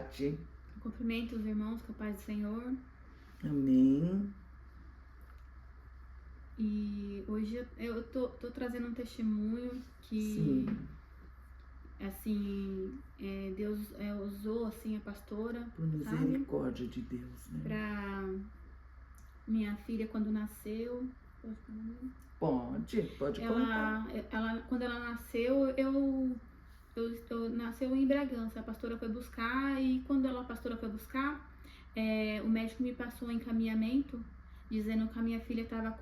Tati. Cumprimento os irmãos com a paz do Senhor. Amém. E hoje eu tô trazendo um testemunho que, Sim. assim, Deus usou, assim, a pastora, Por misericórdia de Deus, né? pra minha filha quando nasceu. Pode contar. Quando ela nasceu, nasceu em Bragança. A pastora foi buscar e quando a pastora foi buscar, o médico me passou um encaminhamento dizendo que a minha filha estava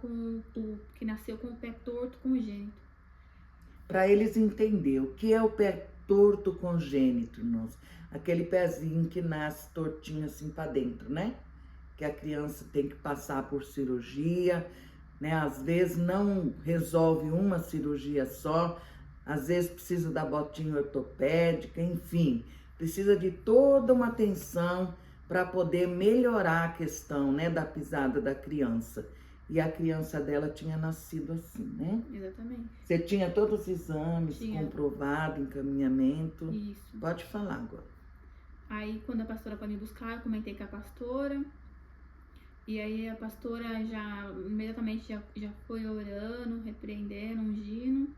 que nasceu com o pé torto congênito. Para eles entenderem o que é o pé torto congênito, irmãos. Aquele pezinho que nasce tortinho assim para dentro, né? Que a criança tem que passar por cirurgia, né? Às vezes não resolve uma cirurgia só, às vezes precisa da botinha ortopédica, enfim, precisa de toda uma atenção para poder melhorar a questão, né, da pisada da criança. E a criança dela tinha nascido assim, né? Exatamente. Você tinha todos os exames Tinha. Comprovado, encaminhamento. Isso. Pode falar agora. Aí quando a pastora foi me buscar, eu comentei com a pastora. E aí a pastora imediatamente já foi orando, repreendendo, ungindo.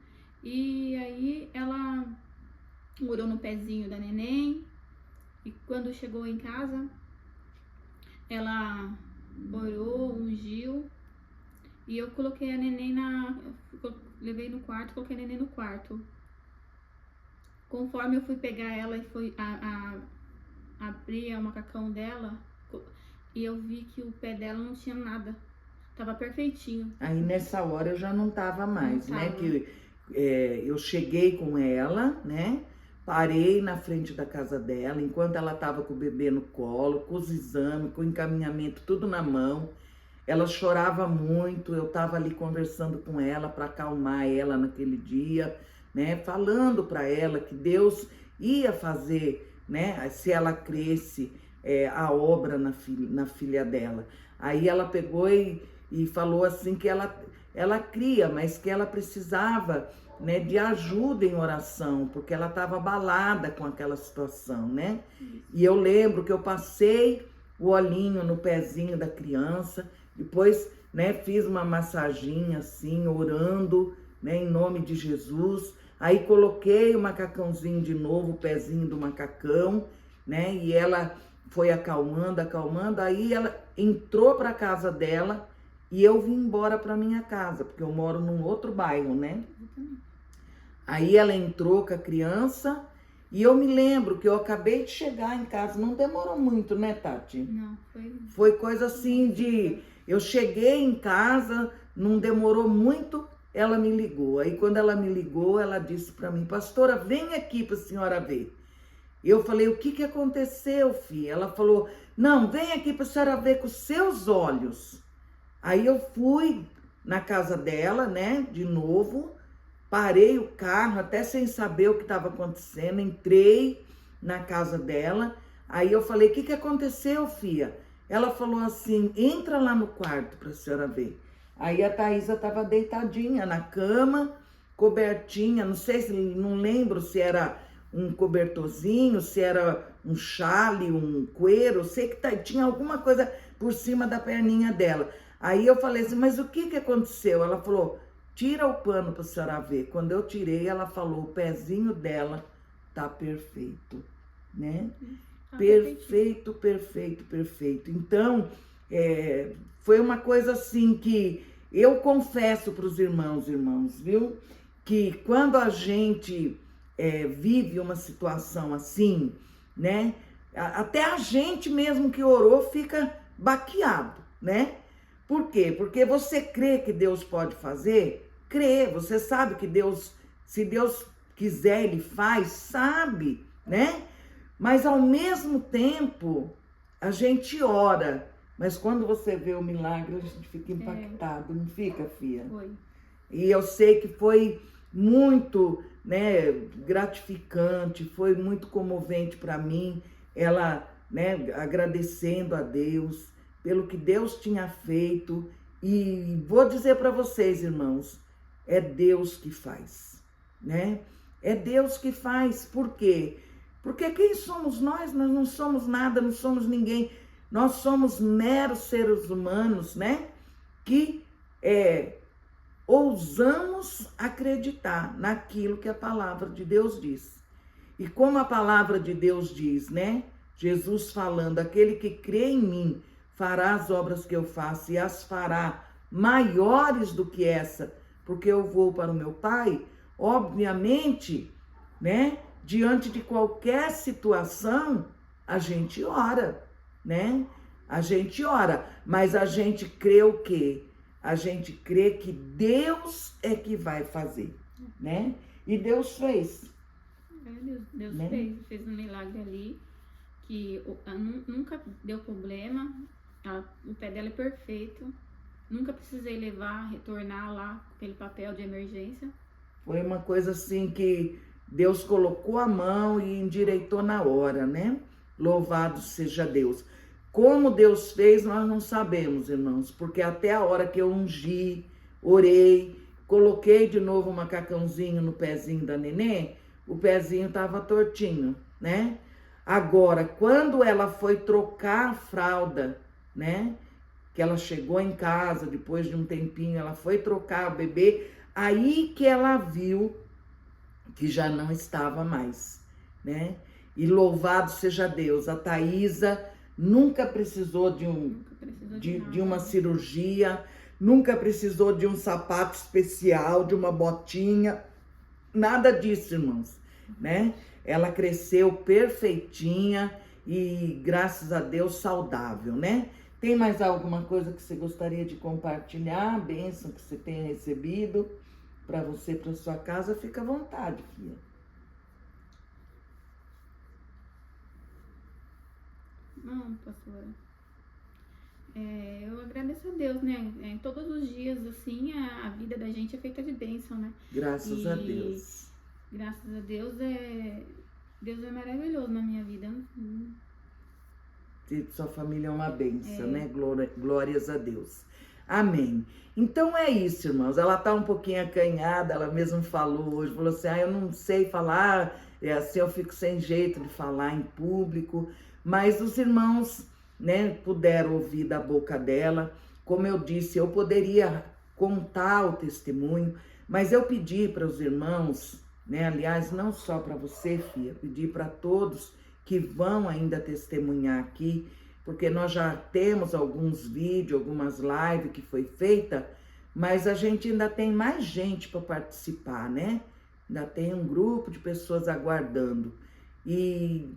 E aí ela orou no pezinho da neném. E quando chegou em casa, ela orou, ungiu. E eu coloquei a neném levei no quarto, coloquei a neném no quarto. Conforme eu fui pegar ela e fui abrir o macacão dela, e eu vi que o pé dela não tinha nada. Tava perfeitinho. Aí nessa hora eu já não tava mais, Não né? tava. Que eu cheguei com ela, né? Parei na frente da casa dela, enquanto ela tava com o bebê no colo, com os exames, com o encaminhamento, tudo na mão. Ela chorava muito, eu tava ali conversando com ela para acalmar ela naquele dia, né? Falando para ela que Deus ia fazer, né? Se ela cresce, a obra na filha dela. Aí ela pegou e falou assim que ela cria, mas que ela precisava, né, de ajuda em oração, porque ela estava abalada com aquela situação, né? E eu lembro que eu passei o olhinho no pezinho da criança, depois, né, fiz uma massaginha assim, orando, né, em nome de Jesus. Aí coloquei o macacãozinho de novo, o pezinho do macacão, né? E ela foi acalmando. Aí ela entrou para casa dela e eu vim embora para minha casa, porque eu moro num outro bairro, né? Aí ela entrou com a criança e eu me lembro que eu acabei de chegar em casa, não demorou muito, né, Tati? Não, foi coisa assim de... Eu cheguei em casa, não demorou muito, ela me ligou. Aí quando ela me ligou, ela disse para mim, pastora, vem aqui para a senhora ver. Eu falei, o que aconteceu, filha? Ela falou, não, vem aqui para a senhora ver com os seus olhos. Aí eu fui na casa dela, né, de novo, parei o carro, até sem saber o que estava acontecendo, entrei na casa dela. Aí eu falei, o que aconteceu, filha? Ela falou assim, entra lá no quarto para a senhora ver. Aí a Thaisa estava deitadinha na cama, cobertinha, não lembro se era um cobertorzinho, se era um chale, um cueiro, sei que tinha alguma coisa por cima da perninha dela. Aí eu falei assim, mas o que aconteceu? Ela falou, tira o pano para a senhora ver. Quando eu tirei, ela falou, o pezinho dela tá perfeito, né? Perfeito. Então, foi uma coisa assim que eu confesso para os irmãos, viu? Que quando a gente vive uma situação assim, né? Até a gente mesmo que orou fica baqueado, né? Por quê? Porque você crê que Deus pode fazer? Crê, você sabe que Deus, se Deus quiser, Ele faz, sabe, né? Mas ao mesmo tempo, a gente ora. Mas quando você vê o milagre, a gente fica impactado, não fica, filha? Foi. E eu sei que foi muito, né, gratificante, foi muito comovente para mim, ela, né, agradecendo a Deus pelo que Deus tinha feito. E vou dizer para vocês, irmãos, é Deus que faz, né? É Deus que faz, por quê? Porque quem somos nós? Nós não somos nada, não somos ninguém. Nós somos meros seres humanos, né? Que ousamos acreditar naquilo que a palavra de Deus diz. E como a palavra de Deus diz, né? Jesus falando, aquele que crê em mim fará as obras que eu faço e as fará maiores do que essa, porque eu vou para o meu Pai. Obviamente, né? Diante de qualquer situação, a gente ora, né? A gente ora, mas a gente crê o quê? A gente crê que Deus é que vai fazer, né? E Deus fez. Deus né? fez um milagre ali, que nunca deu problema, o pé dela é perfeito, nunca precisei retornar lá com aquele papel de emergência. Foi uma coisa assim que Deus colocou a mão e endireitou na hora, né? Louvado seja Deus. Como Deus fez, nós não sabemos, irmãos, porque até a hora que eu ungi, orei, coloquei de novo um macacãozinho no pezinho da neném, o pezinho estava tortinho, né? Agora, quando ela foi trocar a fralda, né? Que ela chegou em casa, depois de um tempinho, ela foi trocar o bebê, aí que ela viu que já não estava mais, né? E louvado seja Deus, a Thaísa nunca precisou de uma cirurgia, nunca precisou de um sapato especial, de uma botinha, nada disso, irmãos, né? Ela cresceu perfeitinha e, graças a Deus, saudável, né? Tem mais alguma coisa que você gostaria de compartilhar? A bênção que você tenha recebido para você, para sua casa? Fica à vontade, filha. Não, pastora. Eu agradeço a Deus, né? Todos os dias, assim, a vida da gente é feita de bênção, né? Graças a Deus. Graças a Deus, Deus é maravilhoso na minha vida. Sua família é uma bênção, né? Glórias a Deus. Amém. Então é isso, irmãos. Ela tá um pouquinho acanhada, ela mesma falou hoje, falou assim, eu não sei falar, assim eu fico sem jeito de falar em público, mas os irmãos, né, puderam ouvir da boca dela. Como eu disse, eu poderia contar o testemunho, mas eu pedi para os irmãos, né, aliás, não só para você, filha, pedi para todos que vão ainda testemunhar aqui, porque nós já temos alguns vídeos, algumas lives que foi feita, mas a gente ainda tem mais gente para participar, né? Ainda tem um grupo de pessoas aguardando. E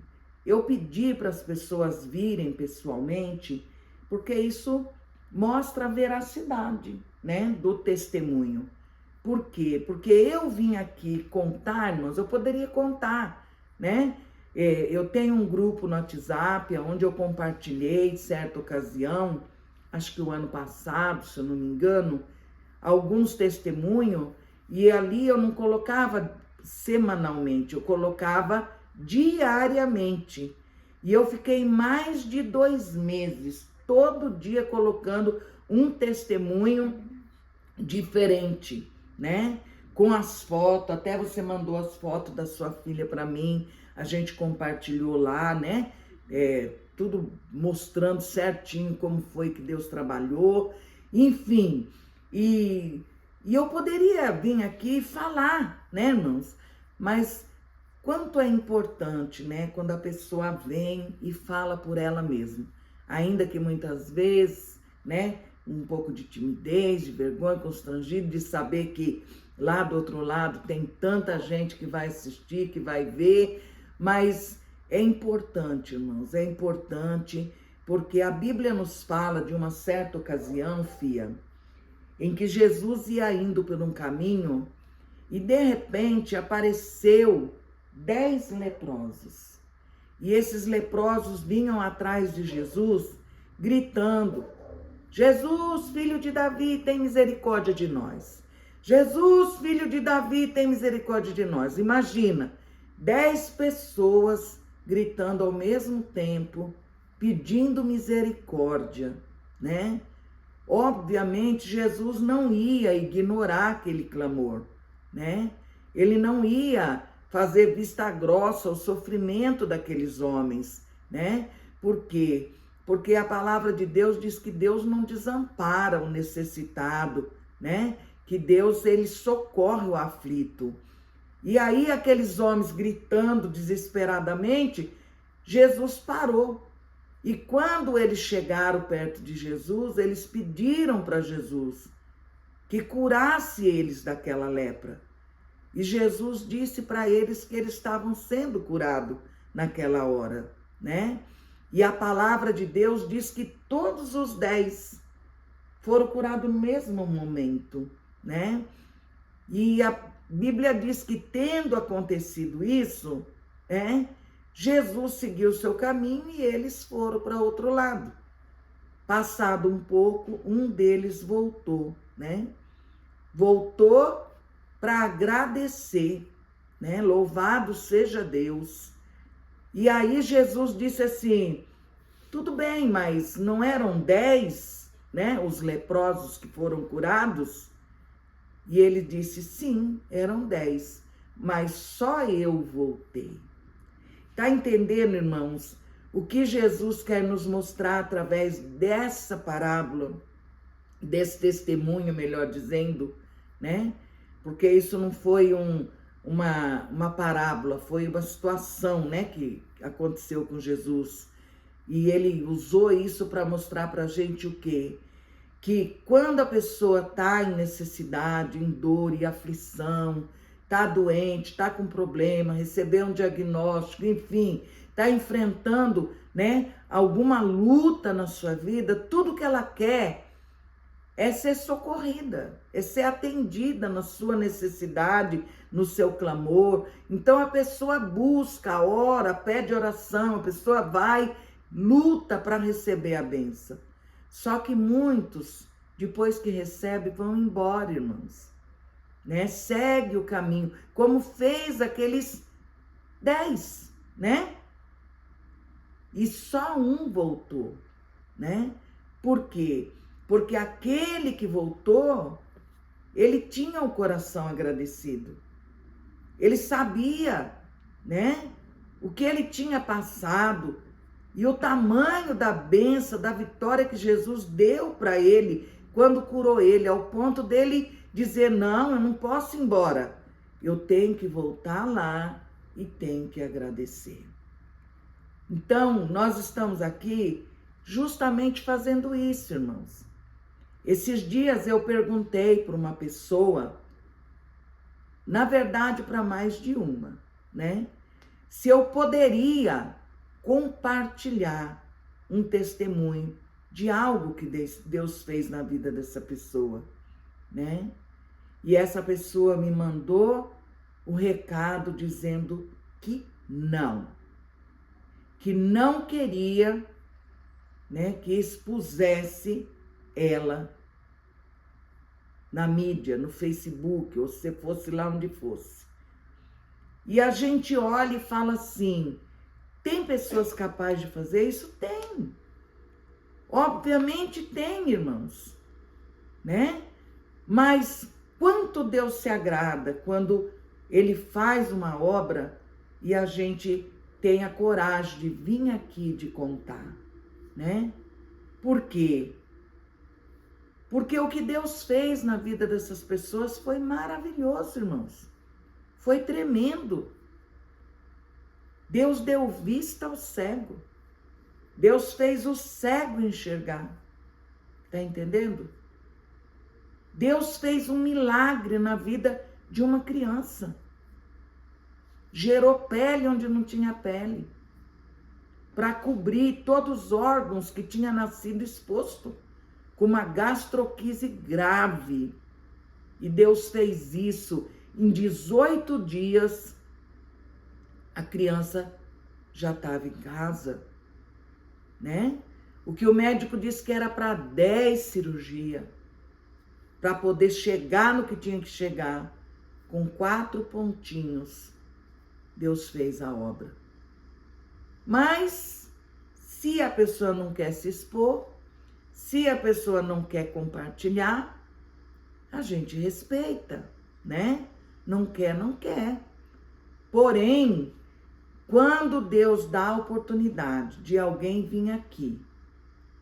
eu pedi para as pessoas virem pessoalmente, porque isso mostra a veracidade, né, do testemunho. Por quê? Porque eu vim aqui contar, irmãos, eu poderia contar, né? Eu tenho um grupo no WhatsApp, onde eu compartilhei, certa ocasião, acho que o ano passado, se eu não me engano, alguns testemunhos, e ali eu não colocava semanalmente, eu colocava diariamente. E eu fiquei mais de 2 meses, todo dia colocando um testemunho diferente, né? Com as fotos, até você mandou as fotos da sua filha para mim, a gente compartilhou lá, né? Tudo mostrando certinho como foi que Deus trabalhou, enfim. E eu poderia vir aqui e falar, né, irmãos? Mas quanto é importante, né, quando a pessoa vem e fala por ela mesma. Ainda que muitas vezes, né, um pouco de timidez, de vergonha, constrangido, de saber que lá do outro lado tem tanta gente que vai assistir, que vai ver, mas é importante, irmãos, é importante, porque a Bíblia nos fala de uma certa ocasião, filha, em que Jesus ia indo por um caminho e de repente apareceu 10 leprosos. E esses leprosos vinham atrás de Jesus, gritando, Jesus, filho de Davi, tem misericórdia de nós. Jesus, filho de Davi, tem misericórdia de nós. Imagina, 10 pessoas gritando ao mesmo tempo, pedindo misericórdia, né? Obviamente, Jesus não ia ignorar aquele clamor, né? Ele não ia fazer vista grossa ao sofrimento daqueles homens, né? Por quê? Porque a palavra de Deus diz que Deus não desampara o necessitado, né? Que Deus, ele socorre o aflito. E aí aqueles homens gritando desesperadamente, Jesus parou. E quando eles chegaram perto de Jesus, eles pediram para Jesus que curasse eles daquela lepra. E Jesus disse para eles que eles estavam sendo curados naquela hora, né? E a palavra de Deus diz que todos os 10 foram curados no mesmo momento, né? E a Bíblia diz que, tendo acontecido isso, Jesus seguiu o seu caminho e eles foram para outro lado. Passado um pouco, um deles voltou, né? Voltou para agradecer, né? Louvado seja Deus. E aí Jesus disse assim: tudo bem, mas não eram 10, né? Os leprosos que foram curados? E ele disse: sim, eram 10, mas só eu voltei. Tá entendendo, irmãos, o que Jesus quer nos mostrar através dessa parábola, desse testemunho, melhor dizendo, né? Porque isso não foi uma parábola, foi uma situação, né, que aconteceu com Jesus. E ele usou isso para mostrar para a gente o quê? Que quando a pessoa está em necessidade, em dor e aflição, está doente, está com problema, recebeu um diagnóstico, enfim, está enfrentando, né, alguma luta na sua vida, tudo que ela quer é ser socorrida, é ser atendida na sua necessidade, no seu clamor. Então a pessoa busca, ora, pede oração, a pessoa vai, luta para receber a bênção. Só que muitos, depois que recebem, vão embora, irmãos, né? Segue o caminho, como fez aqueles 10, né? E só um voltou, né? Por quê? Porque aquele que voltou, ele tinha o coração agradecido. Ele sabia, né? O que ele tinha passado e o tamanho da bênção, da vitória que Jesus deu para ele quando curou ele, ao ponto dele dizer: não, eu não posso ir embora. Eu tenho que voltar lá e tenho que agradecer. Então, nós estamos aqui justamente fazendo isso, irmãos. Esses dias eu perguntei para uma pessoa, na verdade para mais de uma, né? Se eu poderia compartilhar um testemunho de algo que Deus fez na vida dessa pessoa, né? E essa pessoa me mandou um recado dizendo que não queria, né, que expusesse ela na mídia, no Facebook, ou se fosse lá onde fosse. E a gente olha e fala assim: tem pessoas capazes de fazer isso? Tem. Obviamente tem, irmãos, né? Mas quanto Deus se agrada quando Ele faz uma obra e a gente tem a coragem de vir aqui de contar, né? Por quê? Porque o que Deus fez na vida dessas pessoas foi maravilhoso, irmãos. Foi tremendo. Deus deu vista ao cego. Deus fez o cego enxergar. Tá entendendo? Deus fez um milagre na vida de uma criança. Gerou pele onde não tinha pele, para cobrir todos os órgãos que tinha nascido exposto, com uma gastroquise grave. E Deus fez isso em 18 dias. A criança já estava em casa, né? O que o médico disse que era para 10 cirurgias, para poder chegar no que tinha que chegar, com 4 pontinhos. Deus fez a obra. Mas, se a pessoa não quer se expor, se a pessoa não quer compartilhar, a gente respeita, né? Não quer, não quer. Porém, quando Deus dá a oportunidade de alguém vir aqui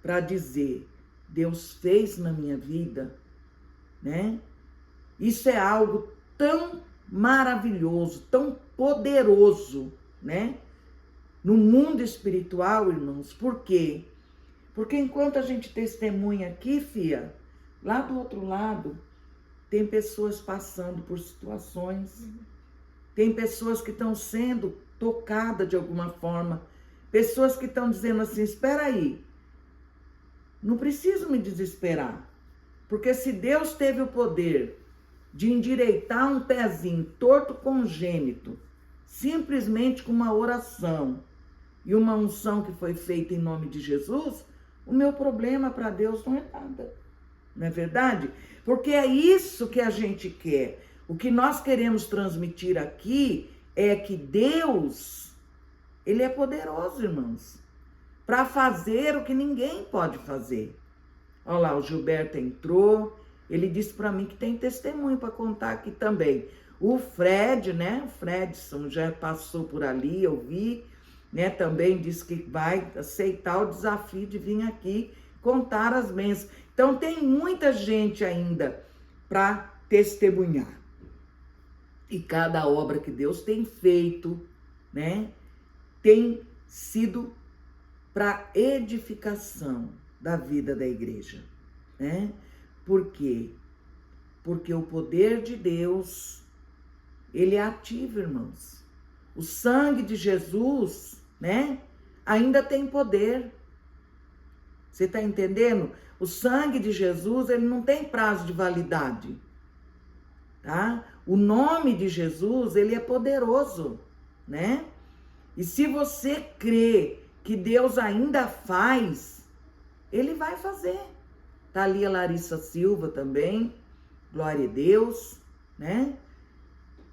para dizer, Deus fez na minha vida, né? Isso é algo tão maravilhoso, tão poderoso, né? No mundo espiritual, irmãos. Por quê? Porque enquanto a gente testemunha aqui, fia, lá do outro lado, tem pessoas passando por situações, tem pessoas que estão sendo tocadas de alguma forma, pessoas que estão dizendo assim, espera aí, não preciso me desesperar, porque se Deus teve o poder de endireitar um pezinho torto congênito, simplesmente com uma oração e uma unção que foi feita em nome de Jesus, o meu problema para Deus não é nada. Não é verdade? Porque é isso que a gente quer. O que nós queremos transmitir aqui é que Deus, Ele é poderoso, irmãos, para fazer o que ninguém pode fazer. Olha lá, o Gilberto entrou, ele disse para mim que tem testemunho para contar aqui também. O Fred, né? O Fredson já passou por ali, eu vi, né? Também disse que vai aceitar o desafio de vir aqui contar as bênçãos. Então tem muita gente ainda para testemunhar. E cada obra que Deus tem feito, né? Tem sido para edificação da vida da igreja, né? Por quê? Porque o poder de Deus, ele é ativo, irmãos. O sangue de Jesus, né? Ainda tem poder. Você está entendendo? O sangue de Jesus, ele não tem prazo de validade, tá? O nome de Jesus, ele é poderoso, né? E se você crê que Deus ainda faz, Ele vai fazer. Tá ali a Larissa Silva também, glória a Deus, né?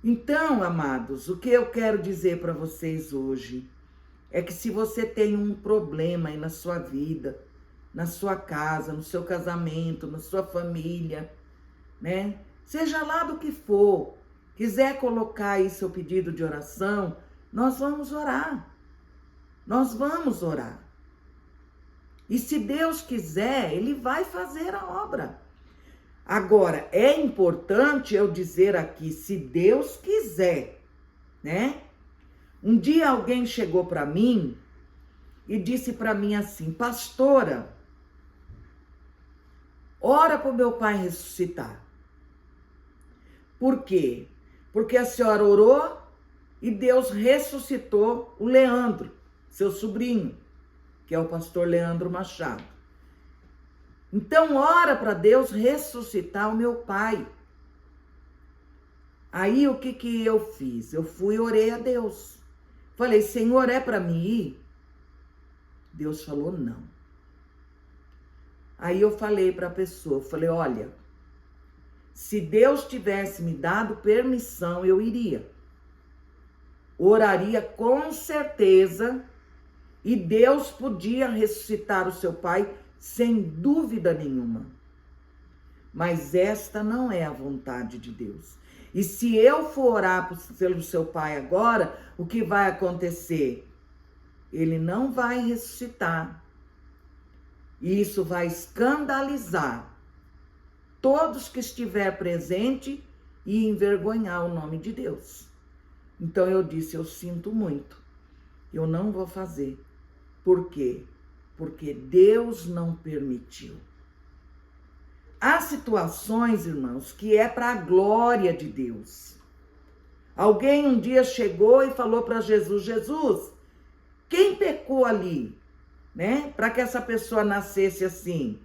Então, amados, o que eu quero dizer para vocês hoje é que se você tem um problema aí na sua vida, na sua casa, no seu casamento, na sua família, né? Seja lá do que for, quiser colocar aí seu pedido de oração, nós vamos orar. Nós vamos orar. E se Deus quiser, Ele vai fazer a obra. Agora, é importante eu dizer aqui, se Deus quiser, né? Um dia alguém chegou para mim e disse para mim assim, pastora, ora para o meu pai ressuscitar. Por quê? Porque a senhora orou e Deus ressuscitou o Leandro, seu sobrinho, que é o pastor Leandro Machado. Então, ora para Deus ressuscitar o meu pai. Aí, o que eu fiz? Eu fui e orei a Deus. Falei, Senhor, é para mim ir? Deus falou, não. Aí eu falei para a pessoa, falei, olha, se Deus tivesse me dado permissão, eu iria. Oraria com certeza e Deus podia ressuscitar o seu pai sem dúvida nenhuma. Mas esta não é a vontade de Deus. E se eu for orar pelo seu pai agora, o que vai acontecer? Ele não vai ressuscitar. E isso vai escandalizar todos que estiver presente e envergonhar o nome de Deus. Então eu disse, eu sinto muito. Eu não vou fazer. Por quê? Porque Deus não permitiu. Há situações, irmãos, que é para a glória de Deus. Alguém um dia chegou e falou para Jesus, Jesus, quem pecou ali, né? Para que essa pessoa nascesse assim,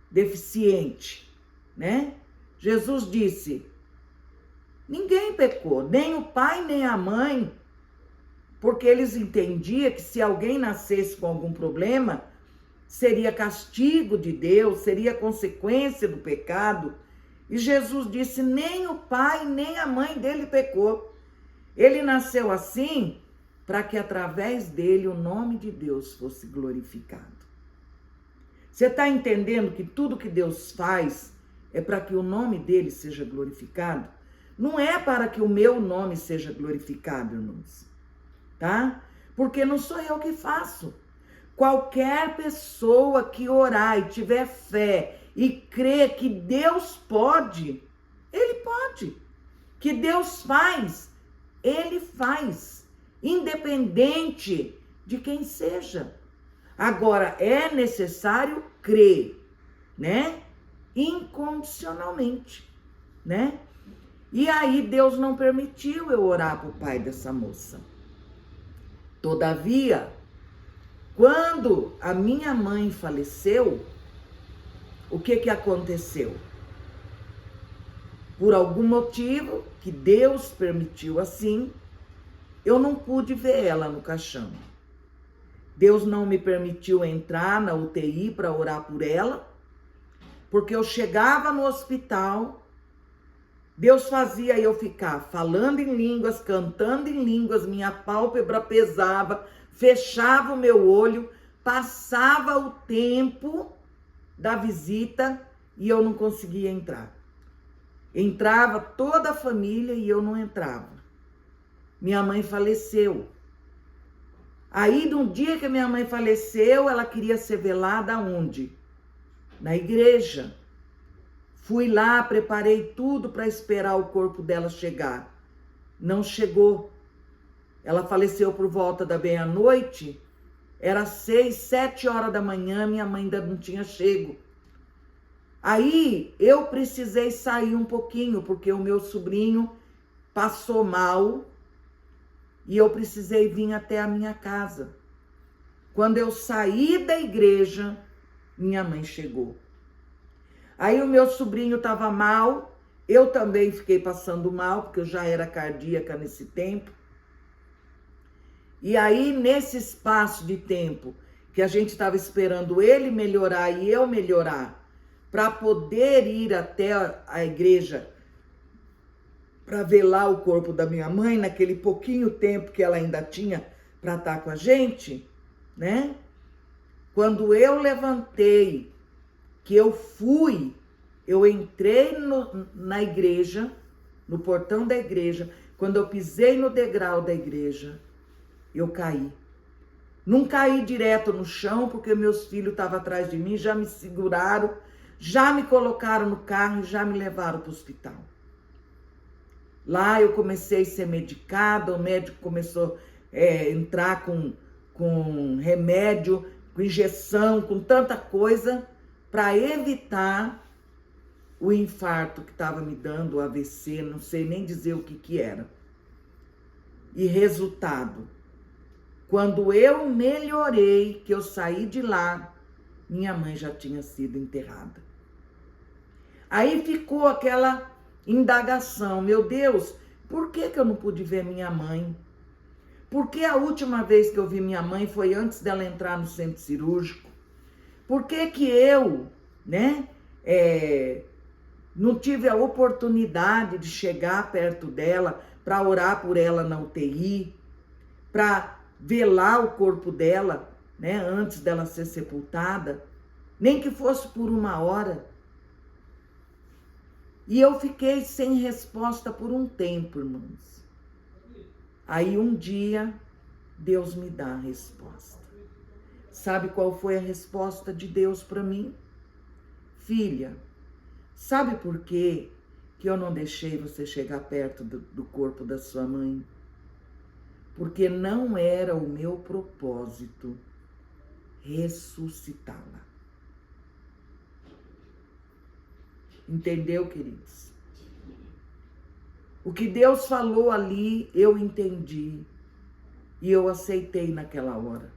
deficiente, né? Jesus disse, ninguém pecou, nem o pai nem a mãe, porque eles entendiam que se alguém nascesse com algum problema, seria castigo de Deus, seria consequência do pecado. E Jesus disse, nem o pai nem a mãe dele pecou. Ele nasceu assim para que através dele o nome de Deus fosse glorificado. Você está entendendo que tudo que Deus faz é para que o nome dele seja glorificado? Não é para que o meu nome seja glorificado, irmãos, tá? Porque não sou eu que faço. Qualquer pessoa que orar e tiver fé e crer que Deus pode, ele pode. Que Deus faz, ele faz. Independente de quem seja. Agora, é necessário crer, né? Incondicionalmente, né? E aí Deus não permitiu eu orar para o pai dessa moça. Todavia, quando a minha mãe faleceu, o que aconteceu? Por algum motivo que Deus permitiu assim, eu não pude ver ela no caixão. Deus não me permitiu entrar na UTI para orar por ela, porque eu chegava no hospital, Deus fazia eu ficar falando em línguas, cantando em línguas, minha pálpebra pesava, fechava o meu olho, passava o tempo da visita e eu não conseguia entrar. Entrava toda a família e eu não entrava. Minha mãe faleceu. Aí, no dia que minha mãe faleceu, ela queria ser velada onde? Na igreja. Fui lá, preparei tudo para esperar o corpo dela chegar. Não chegou. Ela faleceu por volta da meia-noite. Era 6, 7 horas da manhã, minha mãe ainda não tinha chego. Aí eu precisei sair um pouquinho, porque o meu sobrinho passou mal e eu precisei vir até a minha casa. Quando eu saí da igreja, minha mãe chegou. Aí o meu sobrinho estava mal, eu também fiquei passando mal, porque eu já era cardíaca nesse tempo. E aí, nesse espaço de tempo que a gente estava esperando ele melhorar e eu melhorar, para poder ir até a igreja para velar o corpo da minha mãe, naquele pouquinho tempo que ela ainda tinha para estar com a gente, né? Quando eu levantei, que eu fui, eu entrei na igreja, no portão da igreja, quando eu pisei no degrau da igreja, eu caí. Não caí direto no chão, porque meus filhos estavam atrás de mim, já me seguraram, já me colocaram no carro e já me levaram para o hospital. Lá eu comecei a ser medicada, o médico começou a entrar com remédio, com injeção, com tanta coisa, para evitar o infarto que estava me dando, o AVC, não sei nem dizer o que era. E resultado, quando eu melhorei, que eu saí de lá, minha mãe já tinha sido enterrada. Aí ficou aquela indagação, meu Deus, por que eu não pude ver minha mãe? Porque a última vez que eu vi minha mãe foi antes dela entrar no centro cirúrgico? Por que eu, né, não tive a oportunidade de chegar perto dela para orar por ela na UTI, para velar o corpo dela, né, antes dela ser sepultada, nem que fosse por 1 hora. E eu fiquei sem resposta por um tempo, irmãos. Aí um dia, Deus me dá a resposta. Sabe qual foi a resposta de Deus para mim? Filha, sabe por quê que eu não deixei você chegar perto do corpo da sua mãe? Porque não era o meu propósito ressuscitá-la. Entendeu, queridos? O que Deus falou ali, eu entendi. E eu aceitei naquela hora.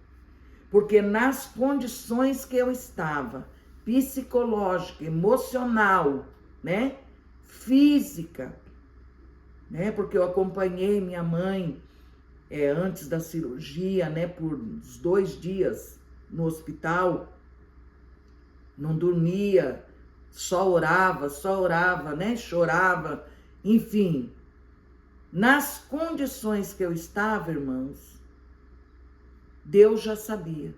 Porque nas condições que eu estava, psicológica, emocional, né? Física, né? Porque eu acompanhei minha mãe antes da cirurgia, né? Por uns 2 dias no hospital. Não dormia, só orava, né? Chorava, enfim. Nas condições que eu estava, irmãos, Deus já sabia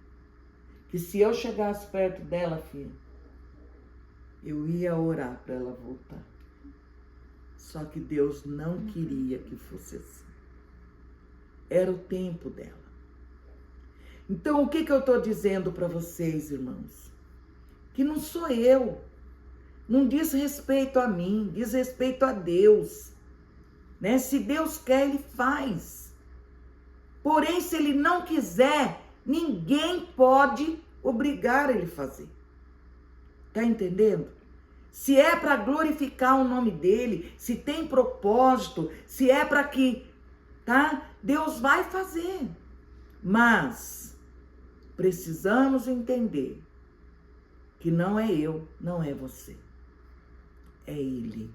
que se eu chegasse perto dela, filha, eu ia orar para ela voltar. Só que Deus não queria que fosse assim. Era o tempo dela. Então, o que eu estou dizendo para vocês, irmãos? Que não sou eu. Não diz respeito a mim, diz respeito a Deus. Né? Se Deus quer, Ele faz. Porém, se Ele não quiser, ninguém pode obrigar Ele a fazer. Tá entendendo? Se é para glorificar o nome dEle, se tem propósito, se é para que, tá? Deus vai fazer. Mas precisamos entender que não é eu, não é você. É Ele.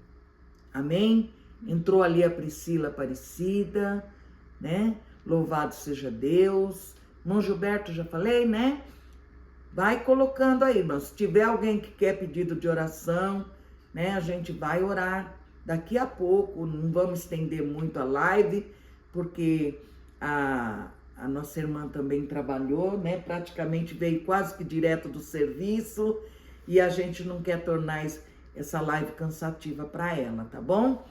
Amém? Entrou ali a Priscila Aparecida, né? Louvado seja Deus. Irmão Gilberto, já falei, né? Vai colocando aí, irmão. Se tiver alguém que quer pedido de oração, né? A gente vai orar daqui a pouco. Não vamos estender muito a live, porque a nossa irmã também trabalhou, né? Praticamente veio quase que direto do serviço. E a gente não quer tornar essa live cansativa para ela, tá bom?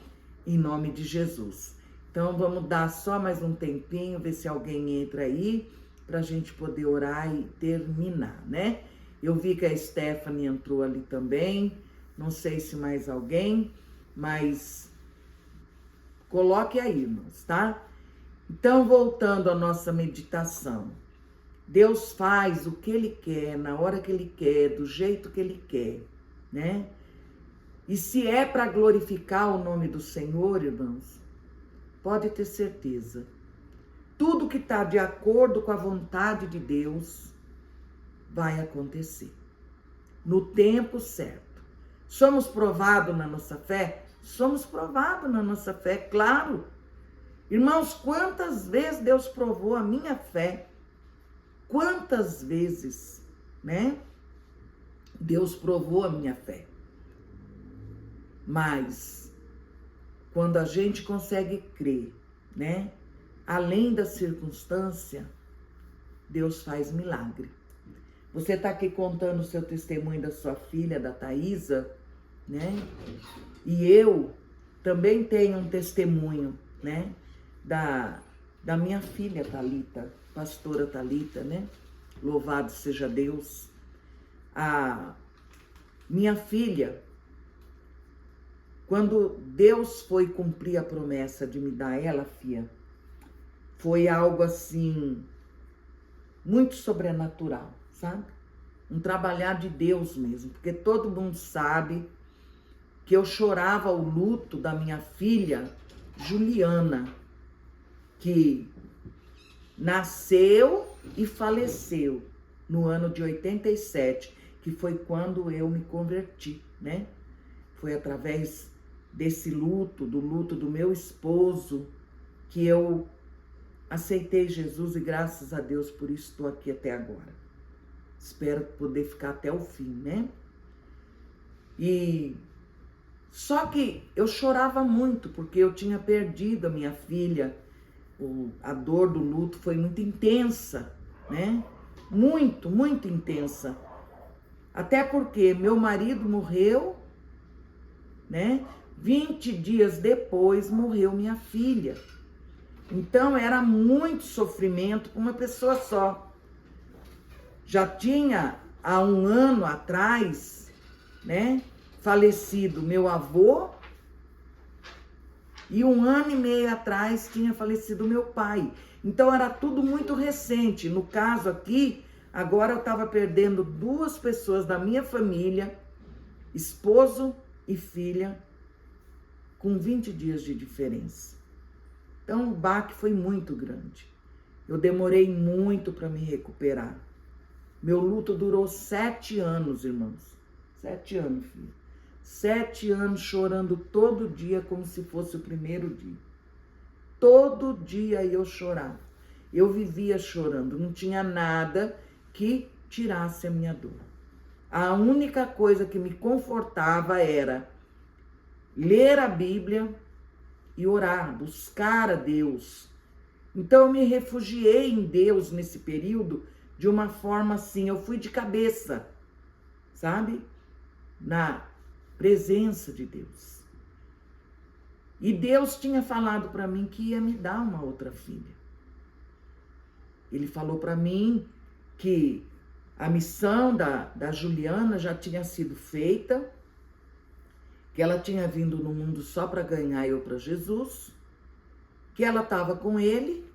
Em nome de Jesus. Então, vamos dar só mais um tempinho, ver se alguém entra aí, para a gente poder orar e terminar, né? Eu vi que a Stephanie entrou ali também, não sei se mais alguém, mas coloque aí, irmãos, tá? Então, voltando à nossa meditação. Deus faz o que Ele quer, na hora que Ele quer, do jeito que Ele quer, né? E se é para glorificar o nome do Senhor, irmãos, pode ter certeza. Tudo que está de acordo com a vontade de Deus vai acontecer. No tempo certo. Somos provados na nossa fé? Somos provados na nossa fé, claro. Irmãos, quantas vezes Deus provou a minha fé? Quantas vezes, né? Deus provou a minha fé. Mas, quando a gente consegue crer, né? Além da circunstância, Deus faz milagre. Você está aqui contando o seu testemunho da sua filha, da Thaisa, né? E eu também tenho um testemunho, né? Da minha filha Thalita, pastora Thalita, né? Louvado seja Deus. A minha filha, quando Deus foi cumprir a promessa de me dar ela, filha, foi algo assim, muito sobrenatural, sabe? Um trabalhar de Deus mesmo, porque todo mundo sabe que eu chorava o luto da minha filha, Juliana, que nasceu e faleceu no ano de 87, que foi quando eu me converti, né? Foi através desse luto, do luto do meu esposo, que eu aceitei Jesus e graças a Deus por isso estou aqui até agora. Espero poder ficar até o fim, né? E só que eu chorava muito porque eu tinha perdido a minha filha. A dor do luto foi muito intensa, né? Muito, muito intensa. Até porque meu marido morreu, né? 20 dias depois morreu minha filha. Então era muito sofrimento para uma pessoa só. Já tinha há um ano atrás, né, falecido meu avô, e um ano e meio atrás tinha falecido meu pai. Então era tudo muito recente. No caso aqui, agora eu estava perdendo 2 pessoas da minha família, esposo e filha, com 20 dias de diferença. Então o baque foi muito grande. Eu demorei muito para me recuperar. Meu luto durou 7 anos, irmãos. 7 anos, filho. 7 anos chorando todo dia como se fosse o primeiro dia. Todo dia eu chorava. Eu vivia chorando. Não tinha nada que tirasse a minha dor. A única coisa que me confortava era ler a Bíblia e orar, buscar a Deus. Então eu me refugiei em Deus nesse período de uma forma assim, eu fui de cabeça, sabe? Na presença de Deus. E Deus tinha falado para mim que ia me dar uma outra filha. Ele falou para mim que a missão da Juliana já tinha sido feita, que ela tinha vindo no mundo só para ganhar eu para Jesus, que ela estava com ele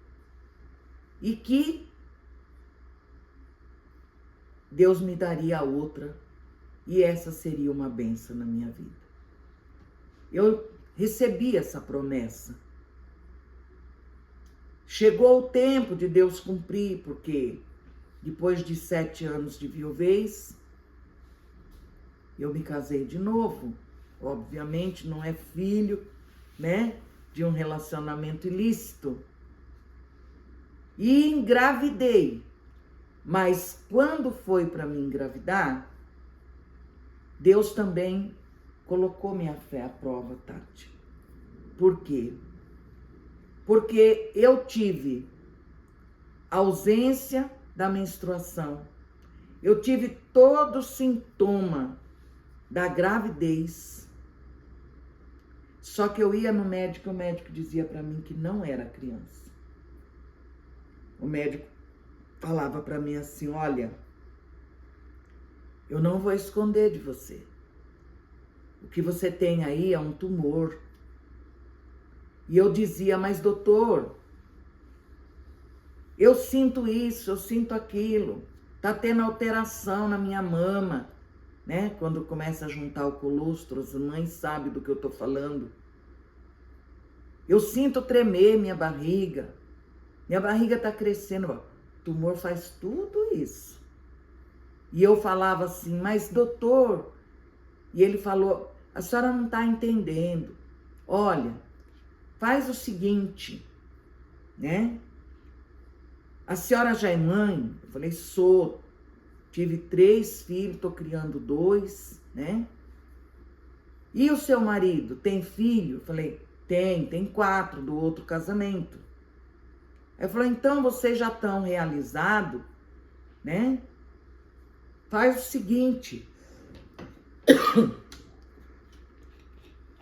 e que Deus me daria a outra e essa seria uma bênção na minha vida. Eu recebi essa promessa. Chegou o tempo de Deus cumprir, porque depois de 7 anos de viuvez, eu me casei de novo. Obviamente não é filho, né, de um relacionamento ilícito. E engravidei. Mas quando foi para me engravidar, Deus também colocou minha fé à prova, Tati. Por quê? Porque eu tive ausência da menstruação. Eu tive todo sintoma da gravidez. Só que eu ia no médico, o médico dizia para mim que não era criança. O médico falava para mim assim, olha, eu não vou esconder de você. O que você tem aí é um tumor. E eu dizia, mas doutor, eu sinto isso, eu sinto aquilo. Tá tendo alteração na minha mama, né? Quando começa a juntar o colostro, as mães sabem do que eu tô falando. Eu sinto tremer minha barriga. Minha barriga tá crescendo. O tumor faz tudo isso. E eu falava assim, mas doutor... E ele falou, a senhora não tá entendendo. Olha, faz o seguinte, né? A senhora já é mãe? Eu falei, sou. Tive 3 filhos, tô criando 2, né? E o seu marido tem filho? Eu falei, tem 4 do outro casamento. Aí ele falou, então vocês já estão realizados, né? Faz o seguinte,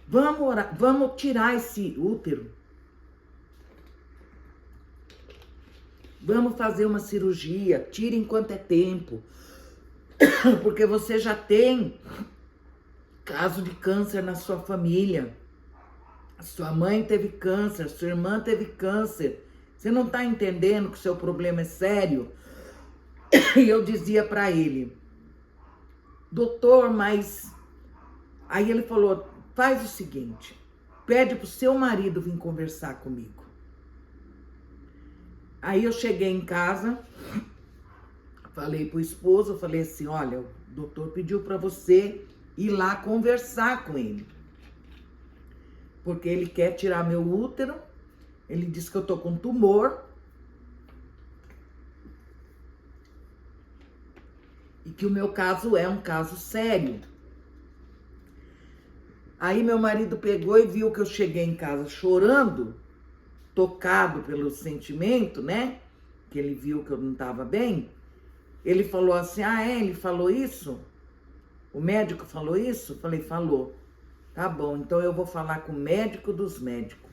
vamos tirar esse útero. Vamos fazer uma cirurgia, tira enquanto é tempo. Porque você já tem caso de câncer na sua família. A sua mãe teve câncer, a sua irmã teve câncer. Você não está entendendo que o seu problema é sério? E eu dizia para ele, doutor, mas... Aí ele falou, faz o seguinte, pede pro seu marido vir conversar comigo. Aí eu cheguei em casa, falei pro esposo, falei assim, olha, o doutor pediu para você ir lá conversar com ele. Porque ele quer tirar meu útero, ele disse que eu tô com tumor. E que o meu caso é um caso sério. Aí meu marido pegou e viu que eu cheguei em casa chorando, tocado pelo sentimento, né? Que ele viu que eu não estava bem. Ele falou assim, ele falou isso? O médico falou isso? Eu falei, falou. Tá bom, então eu vou falar com o médico dos médicos.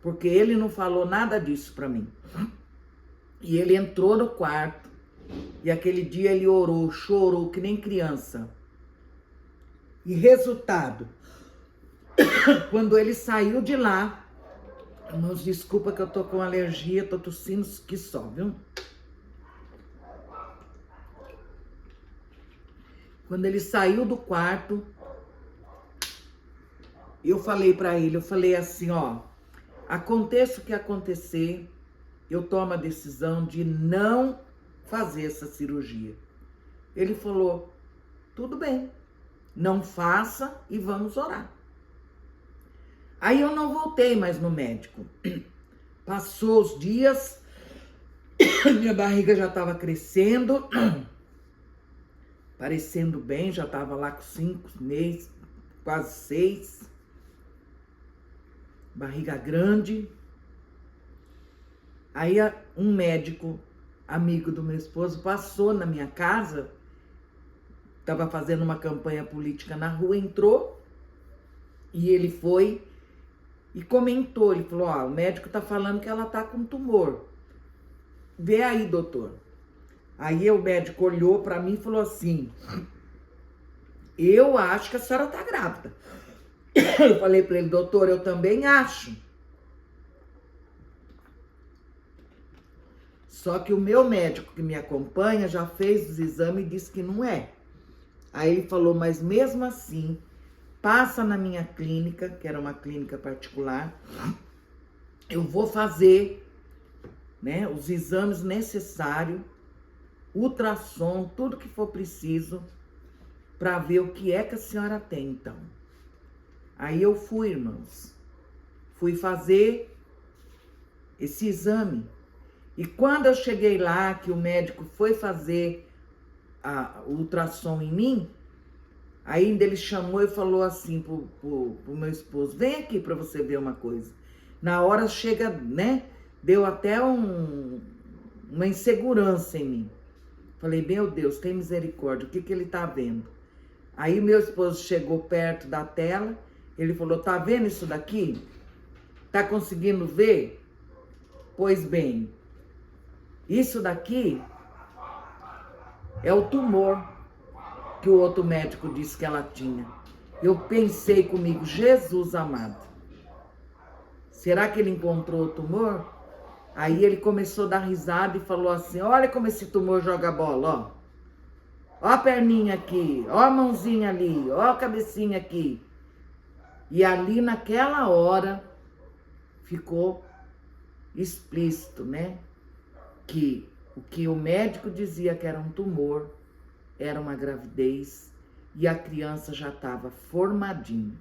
Porque ele não falou nada disso pra mim. E ele entrou no quarto. E aquele dia ele orou, chorou que nem criança. E resultado, quando ele saiu de lá, irmãos, desculpa que eu tô com alergia, tô tossindo que só, viu? Quando ele saiu do quarto, eu falei pra ele, eu falei assim, ó, aconteça o que acontecer, eu tomo a decisão de não fazer essa cirurgia. Ele falou, tudo bem, não faça e vamos orar. Aí eu não voltei mais no médico. Passou os dias, minha barriga já estava crescendo, parecendo bem, já estava lá com 5 meses, quase 6. Barriga grande. Aí um médico, amigo do meu esposo, passou na minha casa, estava fazendo uma campanha política na rua, entrou e ele foi e comentou, ele falou, ó, o médico tá falando que ela tá com tumor. Vê aí, doutor. Aí o médico olhou para mim e falou assim, eu acho que a senhora tá grávida. Eu falei para ele, doutor, eu também acho. Só que o meu médico que me acompanha já fez os exames e disse que não é. Aí ele falou, mas mesmo assim, passa na minha clínica, que era uma clínica particular, eu vou fazer, né, os exames necessários, ultrassom, tudo que for preciso, para ver o que é que a senhora tem, então. Aí eu fui, irmãos, fui fazer esse exame. E quando eu cheguei lá, que o médico foi fazer o ultrassom em mim, ainda ele chamou e falou assim pro meu esposo, vem aqui para você ver uma coisa. Na hora chega, né, deu até uma insegurança em mim. Falei, meu Deus, tem misericórdia, o que ele tá vendo? Aí meu esposo chegou perto da tela, ele falou, tá vendo isso daqui? Tá conseguindo ver? Pois bem, isso daqui é o tumor que o outro médico disse que ela tinha. Eu pensei comigo, Jesus amado, será que ele encontrou o tumor? Aí ele começou a dar risada e falou assim, olha como esse tumor joga bola, ó. Ó a perninha aqui, ó a mãozinha ali, ó a cabecinha aqui. E ali naquela hora ficou explícito, né? Que o que o médico dizia que era um tumor, era uma gravidez e a criança já estava formadinha.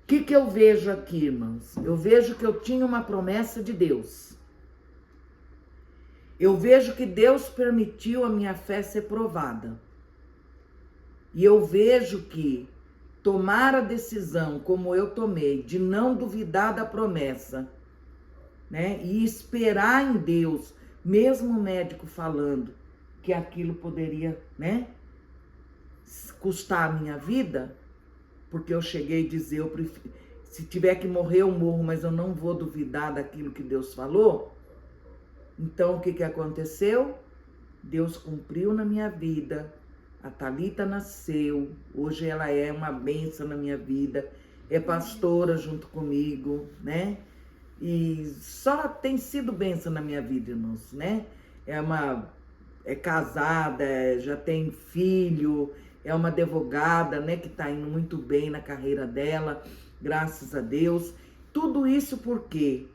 O que eu vejo aqui, irmãos? Eu vejo que eu tinha uma promessa de Deus. Eu vejo que Deus permitiu a minha fé ser provada. E eu vejo que tomar a decisão, como eu tomei, de não duvidar da promessa, né? E esperar em Deus, mesmo o médico falando que aquilo poderia, né, custar a minha vida, porque eu cheguei a dizer, eu prefiro, se tiver que morrer eu morro, mas eu não vou duvidar daquilo que Deus falou. Então o que aconteceu? Deus cumpriu na minha vida, a Thalita nasceu, hoje ela é uma bênção na minha vida, é pastora junto comigo, né? E só tem sido bênção na minha vida, irmãos, né? É casada, já tem filho, é uma advogada, né? Que tá indo muito bem na carreira dela, graças a Deus. Tudo isso por quê?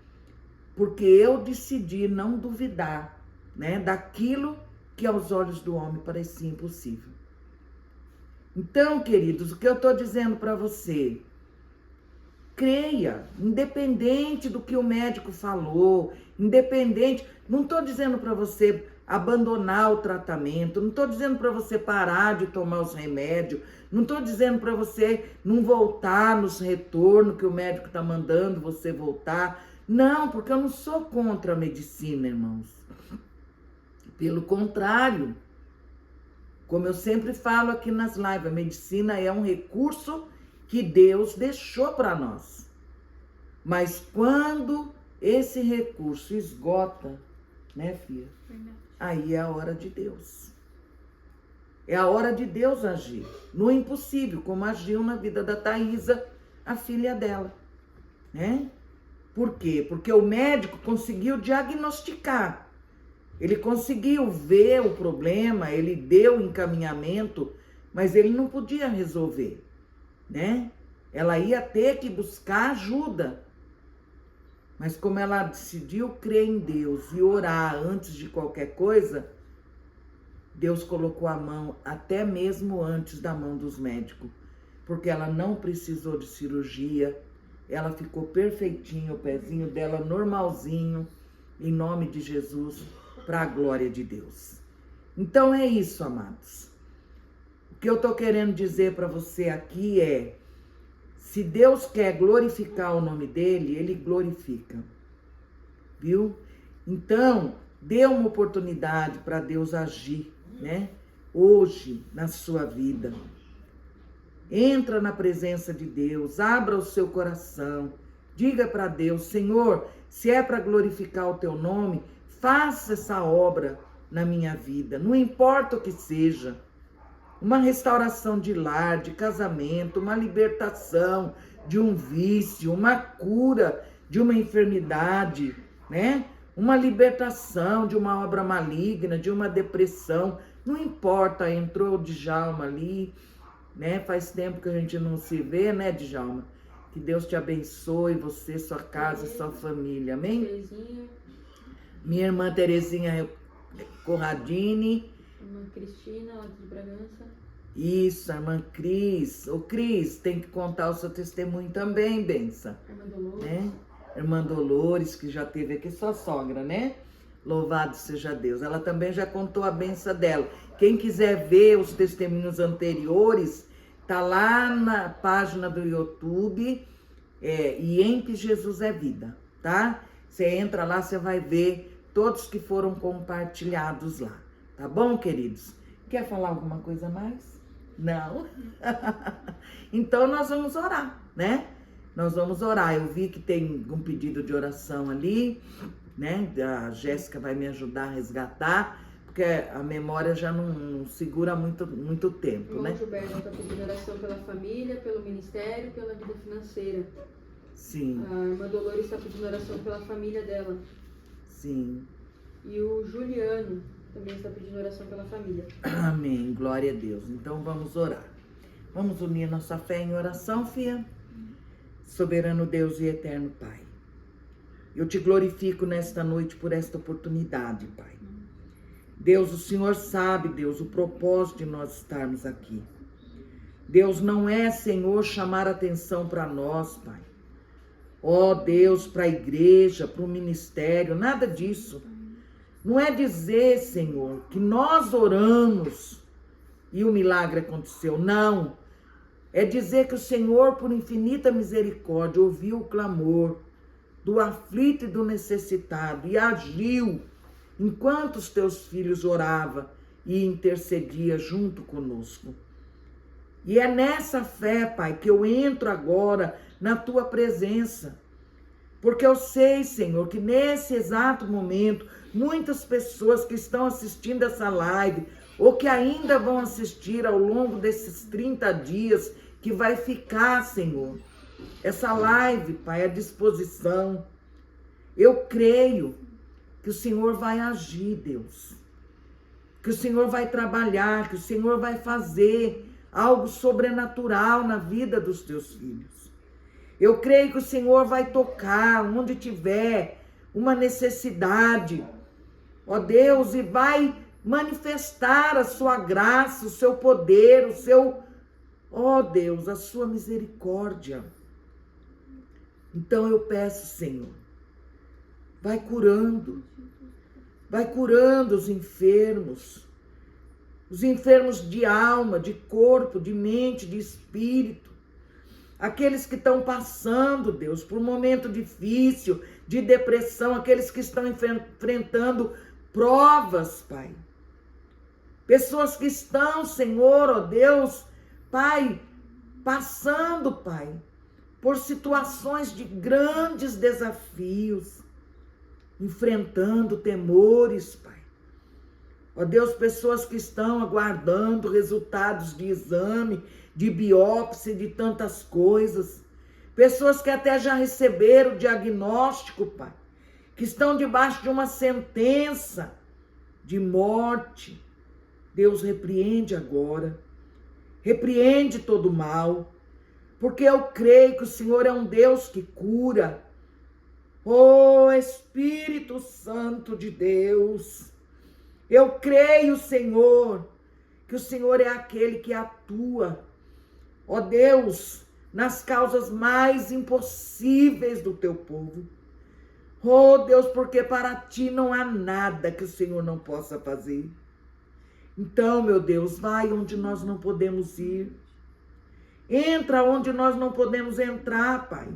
Porque eu decidi não duvidar, né? Daquilo que aos olhos do homem parecia impossível. Então, queridos, o que eu tô dizendo para você... Creia, independente do que o médico falou, independente, não estou dizendo para você abandonar o tratamento, não estou dizendo para você parar de tomar os remédios, não estou dizendo para você não voltar nos retornos que o médico está mandando você voltar. Não, porque eu não sou contra a medicina, irmãos. Pelo contrário, como eu sempre falo aqui nas lives, a medicina é um recurso que Deus deixou para nós. Mas quando esse recurso esgota, né, filha? Aí é a hora de Deus. É a hora de Deus agir no impossível, como agiu na vida da Thaisa, a filha dela, né? Por quê? Porque o médico conseguiu diagnosticar. Ele conseguiu ver o problema, ele deu o encaminhamento, mas ele não podia resolver, né? Ela ia ter que buscar ajuda. Mas como ela decidiu crer em Deus e orar antes de qualquer coisa, Deus colocou a mão até mesmo antes da mão dos médicos, porque ela não precisou de cirurgia, ela ficou perfeitinha, o pezinho dela normalzinho, em nome de Jesus, para a glória de Deus. Então é isso, amados. O que eu tô querendo dizer para você aqui é, se Deus quer glorificar o nome dele, ele glorifica, viu? Então, dê uma oportunidade para Deus agir, né? Hoje, na sua vida. Entra na presença de Deus, abra o seu coração, Diga para Deus: Senhor, se é para glorificar o teu nome, faça essa obra na minha vida, não importa o que seja. Uma restauração de lar, de casamento, uma libertação de um vício, uma cura de uma enfermidade, né? Uma libertação de uma obra maligna, de uma depressão. Não importa, entrou o Djalma ali, né? Faz tempo que a gente não se vê, né, Djalma? Que Deus te abençoe, você, sua casa, sua família, amém? Terezinha. Minha irmã Terezinha Corradini. Irmã Cristina, lá de Bragança. Isso, a irmã Cris. Ô Cris, tem que contar o seu testemunho também, benção. Irmã Dolores. Né? Irmã Dolores, que já teve aqui, sua sogra, né? Louvado seja Deus. Ela também já contou a benção dela. Quem quiser ver os testemunhos anteriores, tá lá na página do YouTube, IEMP Jesus é Vida, tá? Você entra lá, você vai ver todos que foram compartilhados lá. Tá bom, queridos? Quer falar alguma coisa mais? Não? Então nós vamos orar, né? Nós vamos orar. Eu vi que tem um pedido de oração ali, né? A Jéssica vai me ajudar a resgatar, porque a memória já não segura muito tempo, O né? irmão Gilberto está pedindo oração pela família, pelo ministério, pela vida financeira. Sim, A irmã Dolores está pedindo oração pela família dela. sim. E o Juliano também está pedindo oração pela família. Amém, glória a Deus. Então vamos orar. Vamos unir nossa fé em oração, filha. Soberano Deus e eterno Pai, eu te glorifico nesta noite por esta oportunidade, Pai. Deus, o Senhor sabe, Deus, o propósito de nós estarmos aqui. Deus, não é, Senhor, chamar atenção para nós, Pai. Ó Deus, para a igreja, para o ministério, nada disso. Não é dizer, Senhor, que nós oramos e o milagre aconteceu. Não. É dizer que o Senhor, por infinita misericórdia, ouviu o clamor do aflito e do necessitado e agiu enquanto os teus filhos oravam e intercedia junto conosco. E é nessa fé, Pai, que eu entro agora na tua presença. Porque eu sei, Senhor, que nesse exato momento, muitas pessoas que estão assistindo essa live, ou que ainda vão assistir ao longo desses 30 dias, que vai ficar, Senhor, essa live, Pai, à disposição. Eu creio que o Senhor vai agir, Deus. Que o Senhor vai trabalhar, que o Senhor vai fazer algo sobrenatural na vida dos teus filhos. Eu creio que o Senhor vai tocar onde tiver uma necessidade, ó Deus, e vai manifestar a sua graça, o seu poder, o seu, ó Deus, a sua misericórdia. Então eu peço, Senhor, vai curando os enfermos de alma, de corpo, de mente, de espírito. Aqueles que estão passando, Deus, por um momento difícil, de depressão, aqueles que estão enfrentando provas, Pai. Pessoas que estão, Senhor, ó Deus, Pai, passando, Pai, por situações de grandes desafios, enfrentando temores, Pai. Ó Deus, pessoas que estão aguardando resultados de exame, de biópsia, de tantas coisas. Pessoas que até já receberam o diagnóstico, Pai, que estão debaixo de uma sentença de morte. Deus, repreende agora. Repreende todo o mal, porque eu creio que o Senhor é um Deus que cura. Oh, Espírito Santo de Deus, eu creio, Senhor, que o Senhor é aquele que atua, ó Deus, nas causas mais impossíveis do teu povo. Oh, Deus, porque para ti não há nada que o Senhor não possa fazer. Então, meu Deus, vai onde nós não podemos ir. Entra onde nós não podemos entrar, Pai.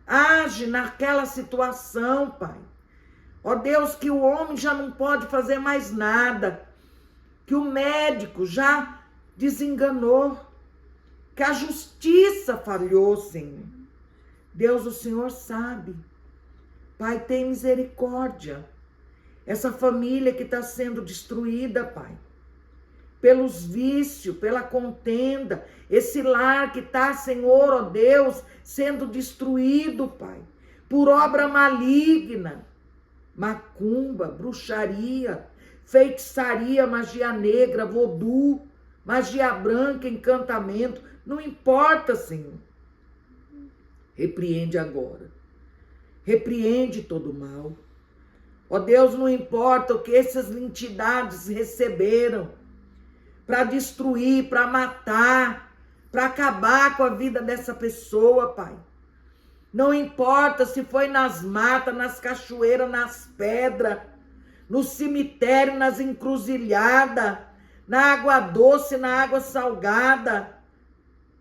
Age naquela situação, Pai. Ó Deus, que o homem já não pode fazer mais nada. Que o médico já desenganou. Que a justiça falhou, Senhor. Deus, o Senhor sabe. Pai, tem misericórdia. Essa família que está sendo destruída, Pai, pelos vícios, pela contenda, esse lar que está, Senhor, ó Deus, sendo destruído, Pai, por obra maligna, macumba, bruxaria, feitiçaria, magia negra, vodú, magia branca, encantamento, não importa, Senhor. Repreende agora. Repreende todo mal. Ó Deus, não importa o que essas entidades receberam para destruir, para matar, para acabar com a vida dessa pessoa, Pai. Não importa se foi nas matas, nas cachoeiras, nas pedras, no cemitério, nas encruzilhadas, na água doce, na água salgada,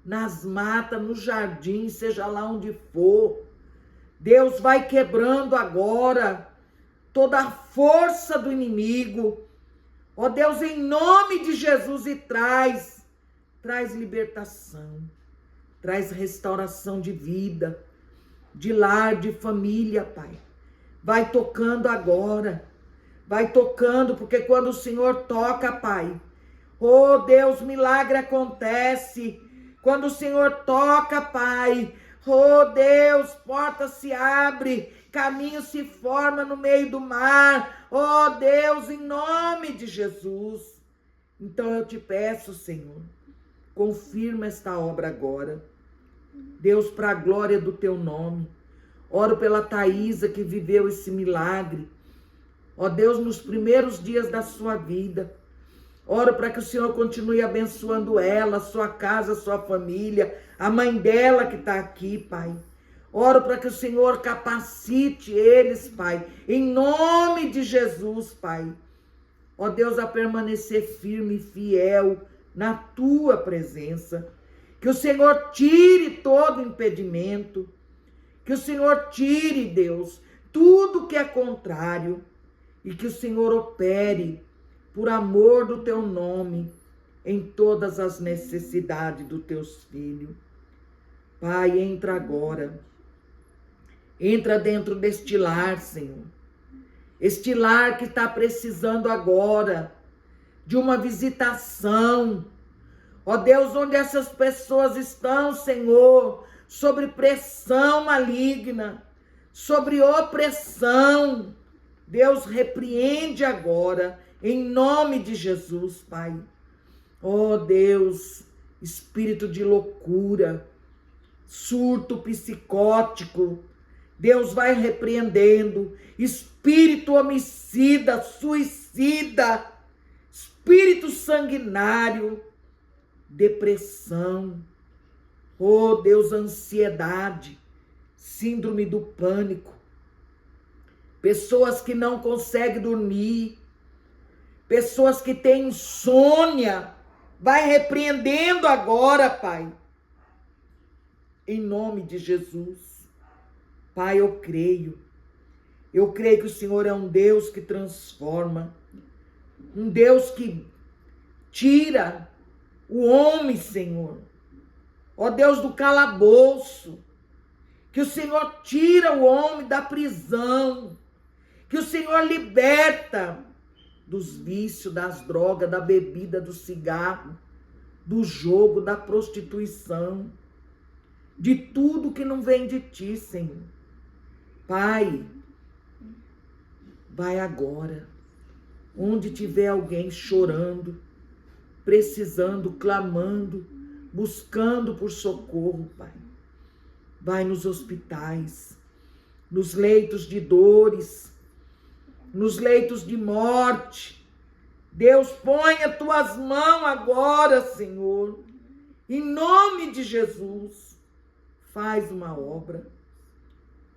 nas matas, no jardim, seja lá onde for. Deus vai quebrando agora toda a força do inimigo. Ó Deus, em nome de Jesus, e traz libertação, traz restauração de vida, de lar, de família, Pai. Vai tocando agora, vai tocando, porque quando o Senhor toca, Pai, oh Deus, milagre acontece. Quando o Senhor toca, Pai, oh Deus, porta se abre, caminho se forma no meio do mar. Oh Deus, em nome de Jesus. Então eu te peço, Senhor, confirma esta obra agora. Deus, para a glória do teu nome. Oro pela Thaísa que viveu esse milagre. Ó Deus, nos primeiros dias da sua vida. Oro para que o Senhor continue abençoando ela, sua casa, sua família, a mãe dela que está aqui, Pai. Oro para que o Senhor capacite eles, Pai, em nome de Jesus, Pai. Ó Deus, a permanecer firme e fiel na tua presença. Que o Senhor tire todo impedimento. Que o Senhor tire, Deus, tudo que é contrário. E que o Senhor opere, por amor do teu nome, em todas as necessidades dos teus filhos. Pai, entra agora. Entra dentro deste lar, Senhor. Este lar que está precisando agora de uma visitação. Ó Deus, onde essas pessoas estão, Senhor, sobre pressão maligna, sobre opressão. Deus, repreende agora, em nome de Jesus, Pai. Ó Deus, espírito de loucura, surto psicótico, Deus vai repreendendo, espírito homicida, suicida, espírito sanguinário, depressão, oh Deus, ansiedade, síndrome do pânico, pessoas que não conseguem dormir, pessoas que têm insônia, vai repreendendo agora, Pai, em nome de Jesus. Pai, eu creio que o Senhor é um Deus que transforma, um Deus que tira o homem, Senhor, ó Deus, do calabouço, que o Senhor tira o homem da prisão, que o Senhor liberta dos vícios, das drogas, da bebida, do cigarro, do jogo, da prostituição, de tudo que não vem de ti, Senhor. Pai, vai agora, onde tiver alguém chorando, precisando, clamando, buscando por socorro, Pai. Vai nos hospitais, nos leitos de dores, nos leitos de morte. Deus, põe as tuas mãos agora, Senhor, em nome de Jesus. Faz uma obra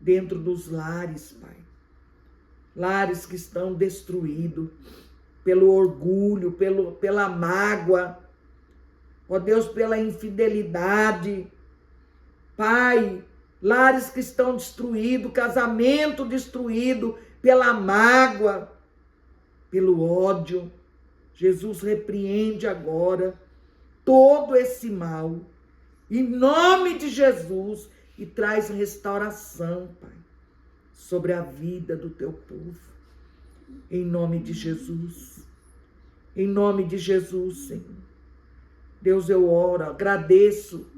dentro dos lares, Pai. Lares que estão destruídos pelo orgulho, pela mágoa, ó Deus, pela infidelidade. Pai, lares que estão destruídos, casamento destruído pela mágoa, pelo ódio. Jesus, repreende agora todo esse mal, em nome de Jesus, e traz restauração, Pai, sobre a vida do teu povo. Em nome de Jesus. Em nome de Jesus, Senhor. Deus, eu oro, agradeço,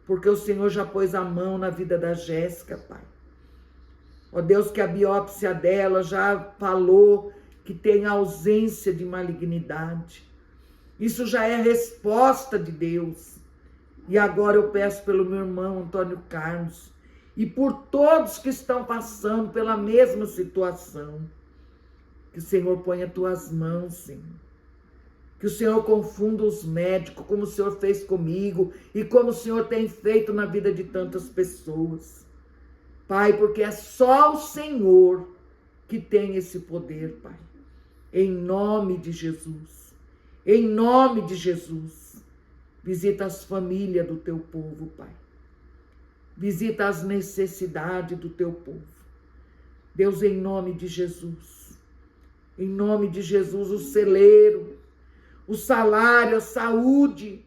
porque o Senhor já pôs a mão na vida da Jéssica, Pai. Ó Deus, que a biópsia dela já falou que tem ausência de malignidade. Isso já é resposta de Deus. E agora eu peço pelo meu irmão Antônio Carlos e por todos que estão passando pela mesma situação, que o Senhor ponha as tuas mãos, Senhor. Que o Senhor confunda os médicos, como o Senhor fez comigo e como o Senhor tem feito na vida de tantas pessoas. Pai, porque é só o Senhor que tem esse poder, Pai. Em nome de Jesus. Em nome de Jesus. Visita as famílias do teu povo, Pai. Visita as necessidades do teu povo. Deus, em nome de Jesus. Em nome de Jesus, o celeiro, o salário, a saúde.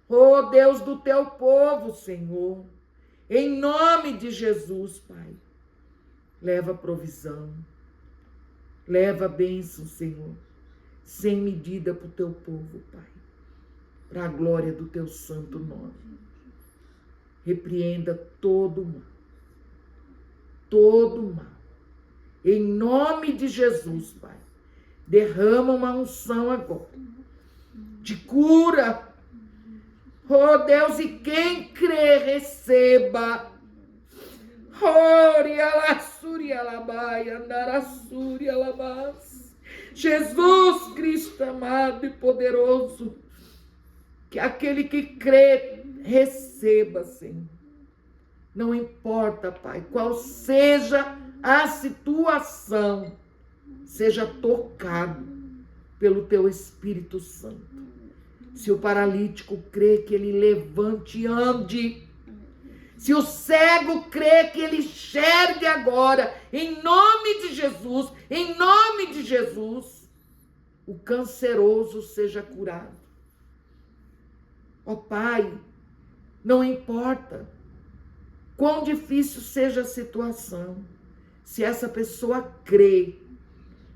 Oh, Deus do teu povo, Senhor. Em nome de Jesus, Pai. Leva provisão. Leva bênção, Senhor. Sem medida para o teu povo, Pai. Para a glória do teu santo nome. Repreenda todo o mal. Todo o mal. Em nome de Jesus, Pai. Derrama uma unção agora. De cura. Oh, Deus, e quem crê, receba. Jesus Cristo amado e poderoso, que aquele que crê, receba, Senhor. Não importa, Pai, qual seja a situação, seja tocado pelo teu Espírito Santo. Se o paralítico crê, que ele levante e ande. Se o cego crê, que ele enxergue agora, em nome de Jesus, em nome de Jesus, o canceroso seja curado. Ó Pai, não importa quão difícil seja a situação, se essa pessoa crê,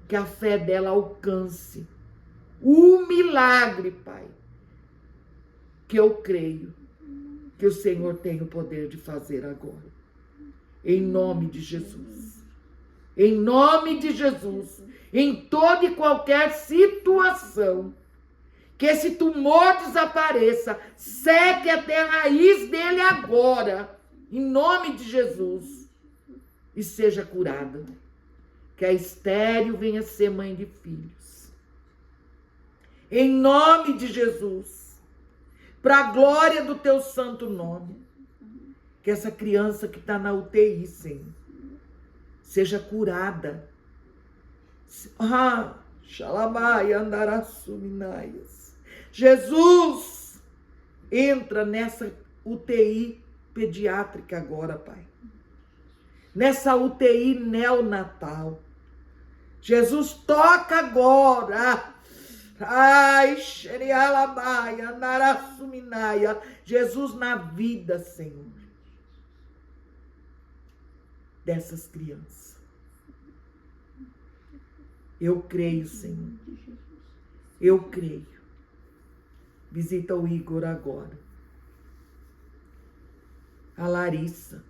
que a fé dela alcance o milagre, Pai, que eu creio que o Senhor tem o poder de fazer agora. Em nome de Jesus. Em nome de Jesus. Em toda e qualquer situação. Que esse tumor desapareça. Seque até a raiz dele agora. Em nome de Jesus. E seja curada. Que a estéril venha ser mãe de filhos. Em nome de Jesus. Para a glória do teu santo nome. Que essa criança que está na UTI, Senhor, seja curada. Xalabai andarassuminaias. Jesus, entra nessa UTI pediátrica agora, Pai. Nessa UTI neonatal. Jesus, toca agora. Ai, xerialabai, andarassuminaia. Jesus, na vida, Senhor, dessas crianças. Eu creio, Senhor. Eu creio. Visita o Igor agora. A Larissa.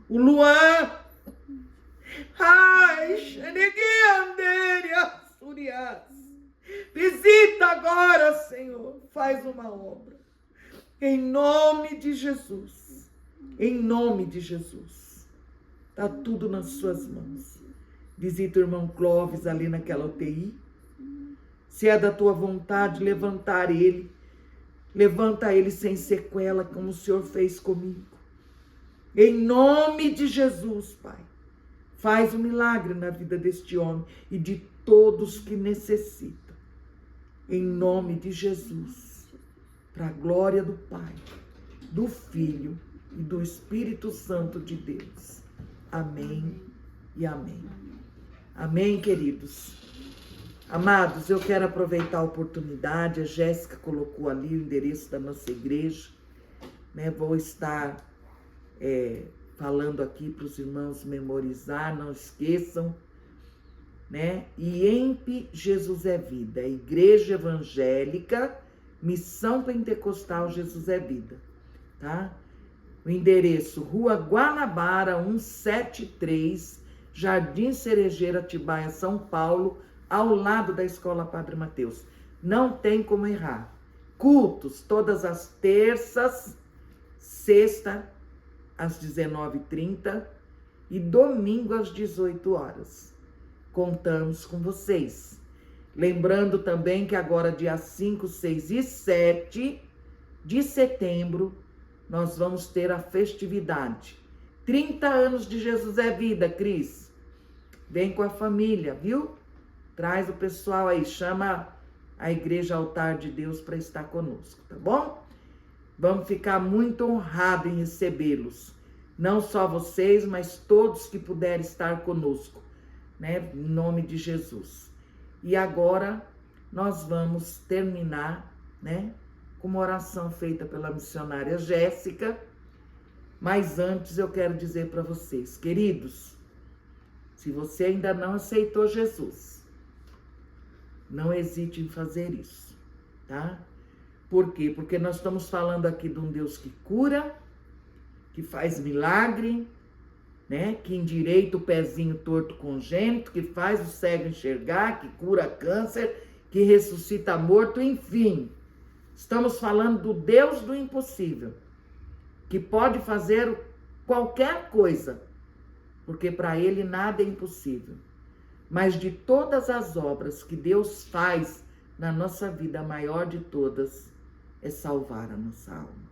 O Luan. Ai, xeneguianderia, surias. Visita agora, Senhor. Faz uma obra. Em nome de Jesus. Em nome de Jesus. Está tudo nas suas mãos. Visita o irmão Clóvis ali naquela UTI. Se é da tua vontade levantar ele, levanta ele sem sequela, como o Senhor fez comigo. Em nome de Jesus, Pai. Faz um milagre na vida deste homem e de todos que necessitam. Em nome de Jesus. Para a glória do Pai, do Filho e do Espírito Santo de Deus. Amém e amém. Amém, queridos. Amados, eu quero aproveitar a oportunidade. A Jéssica colocou ali o endereço da nossa igreja. Vou estar falando aqui para os irmãos memorizar, não esqueçam, né? IEMP Jesus é Vida, Igreja Evangélica, Missão Pentecostal Jesus é Vida, tá? O endereço, Rua Guanabara, 173, Jardim Cerejeira, Atibaia, São Paulo, ao lado da Escola Padre Mateus. Não tem como errar. Cultos todas as terças, sexta às 19h30 e domingo às 18 horas. Contamos com vocês. Lembrando também que agora dia 5, 6 e 7 de setembro nós vamos ter a festividade. 30 anos de Jesus é Vida, Cris. Vem com a família, viu? Traz o pessoal aí, chama a Igreja Altar de Deus para estar conosco, tá bom? Vamos ficar muito honrados em recebê-los. Não só vocês, mas todos que puderem estar conosco, né? Em nome de Jesus. E agora nós vamos terminar, né? Com uma oração feita pela missionária Jéssica. Mas antes eu quero dizer para vocês, queridos, se você ainda não aceitou Jesus, não hesite em fazer isso, tá? Por quê? Porque nós estamos falando aqui de um Deus que cura, que faz milagre, né? Que endireita o pezinho torto congênito, que faz o cego enxergar, que cura câncer, que ressuscita morto, enfim. Estamos falando do Deus do impossível, que pode fazer qualquer coisa, porque para ele nada é impossível. Mas de todas as obras que Deus faz na nossa vida, a maior de todas é salvar a nossa alma.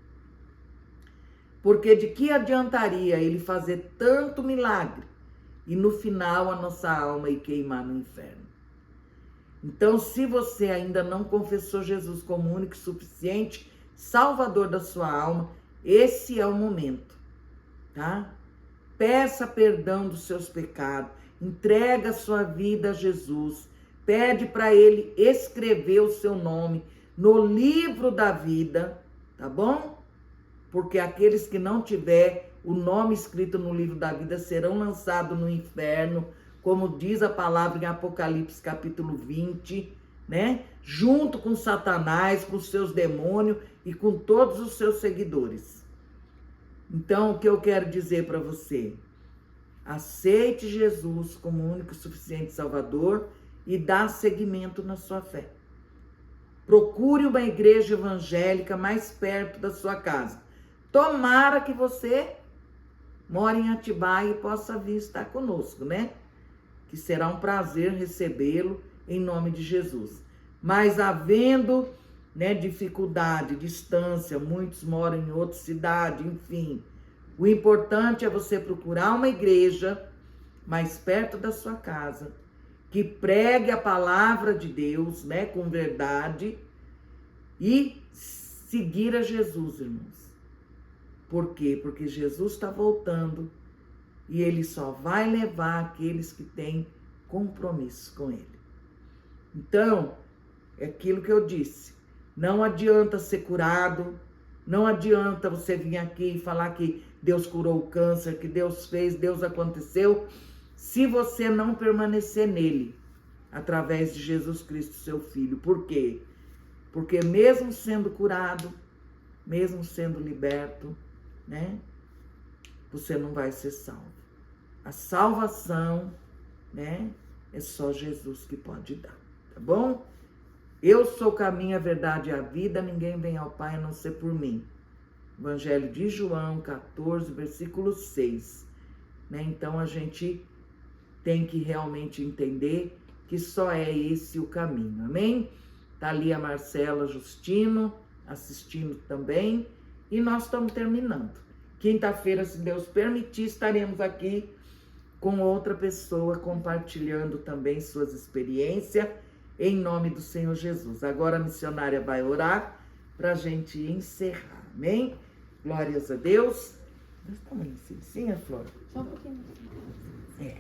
Porque de que adiantaria ele fazer tanto milagre e no final a nossa alma ir queimar no inferno? Então, se você ainda não confessou Jesus como único e suficiente Salvador da sua alma, esse é o momento, tá? Peça perdão dos seus pecados, entrega a sua vida a Jesus, pede para ele escrever o seu nome no livro da vida, tá bom? Porque aqueles que não tiver o nome escrito no livro da vida serão lançados no inferno, como diz a palavra em Apocalipse capítulo 20, né? Junto com Satanás, com os seus demônios e com todos os seus seguidores. Então, o que eu quero dizer para você? Aceite Jesus como único e suficiente Salvador e dá seguimento na sua fé. Procure uma igreja evangélica mais perto da sua casa. Tomara que você more em Atibaia e possa vir estar conosco, né? Que será um prazer recebê-lo em nome de Jesus. Mas havendo, né, dificuldade, distância, muitos moram em outra cidade, enfim. O importante é você procurar uma igreja mais perto da sua casa, que pregue a palavra de Deus, né, com verdade, e seguir a Jesus, irmãos. Por quê? Porque Jesus está voltando e ele só vai levar aqueles que têm compromisso com ele. Então, é aquilo que eu disse. Não adianta ser curado, não adianta você vir aqui e falar que Deus curou o câncer, que Deus fez, Deus aconteceu, se você não permanecer nele, através de Jesus Cristo, seu Filho. Por quê? Porque mesmo sendo curado, mesmo sendo liberto, né, você não vai ser salvo. A salvação, né, é só Jesus que pode dar, tá bom? Eu sou o caminho, a verdade e a vida, ninguém vem ao Pai a não ser por mim. Evangelho de João 14, versículo 6. Né? Então a gente tem que realmente entender que só é esse o caminho, amém? Tá ali a Marcela Justino assistindo também e nós estamos terminando. Quinta-feira, se Deus permitir, estaremos aqui com outra pessoa compartilhando também suas experiências em nome do Senhor Jesus. Agora a missionária vai orar para a gente encerrar, amém? Glórias a Deus. Nós estamos em licencinha, Flor? Só um pouquinho. É.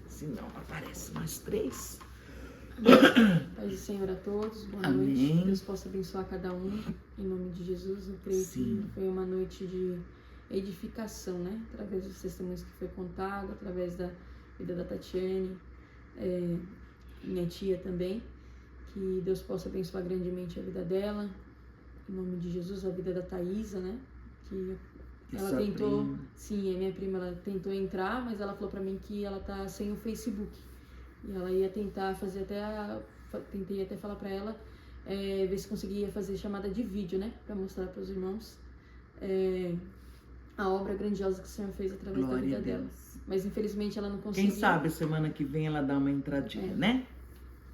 Senão aparece nós três. Paz do Senhor a todos, boa Amém. noite. Deus possa abençoar cada um, em nome de Jesus. Eu creio Sim. que foi uma noite de edificação, né? Através dos testemunhos que foi contado, através da vida da Tatiane, minha tia também, que Deus possa abençoar grandemente a vida dela, em nome de Jesus, a vida da Thaisa, né? Que ela tentou, prima. sim, a minha prima, ela tentou entrar, mas ela falou pra mim que ela tá sem o Facebook, e ela ia tentar fazer tentei até falar pra ela, ver se conseguia fazer chamada de vídeo, né? Pra mostrar pros irmãos a obra grandiosa que o Senhor fez através da vida dela. Mas infelizmente ela não conseguiu. Quem sabe semana que vem ela dá uma entradinha, né?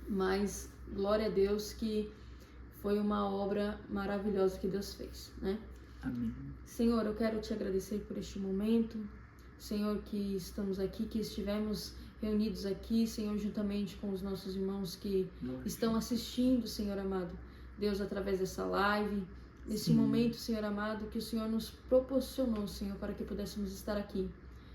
Mas glória a Deus que foi uma obra maravilhosa que Deus fez, né? Amém. Senhor, eu quero te agradecer por este momento. Senhor, que estamos aqui, que estivemos reunidos aqui, Senhor, juntamente com os nossos irmãos que estão assistindo, Senhor amado. Deus, através dessa live, nesse momento, Senhor amado, que o Senhor nos proporcionou, Senhor, para que pudéssemos estar aqui.